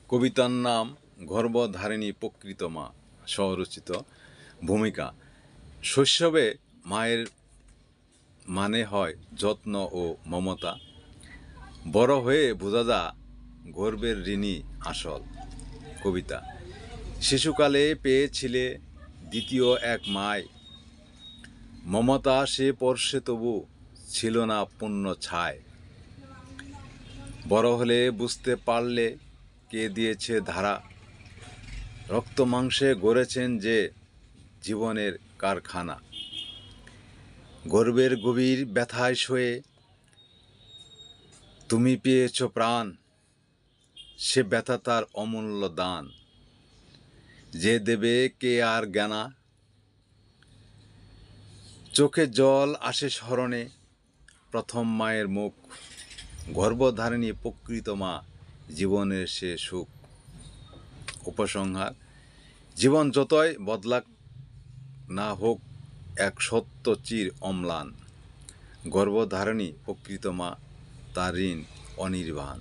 কবিতার নাম গর্ভধারিণী প্রকৃত মা। স্বরচিত। ভূমিকা: শৈশবে মায়ের মানে হয় যত্ন ও মমতা। বড় হয়ে বোঝা যা গর্ভের ঋণী আসল। কবিতা: শিশুকালে পেয়েছিলে দ্বিতীয় এক মায়, মমতা সে পরশে তবু ছিল না পুণ্য ছায়। বড় হলে বুঝতে পারলে কে দিয়েছে ধারা, রক্ত মাংসে গড়েছেন যে জীবনের কারখানা। গর্বের গভীর ব্যথায় সয়ে তুমি পেয়েছ প্রাণ, সে ব্যথা তার অমূল্য দান। যে দেবে কে আর জ্ঞানা, চোখে জল আসে স্মরণে প্রথম মায়ের মুখ। গর্ভধারিণী প্রকৃত মা, জীবনের সে সুখ। উপসংহার: জীবন যতই বদলাক না হোক, এক সত্য চির অম্লান। গর্ভধারিণী প্রকৃত মা, তার ঋণ অনির্বাণ।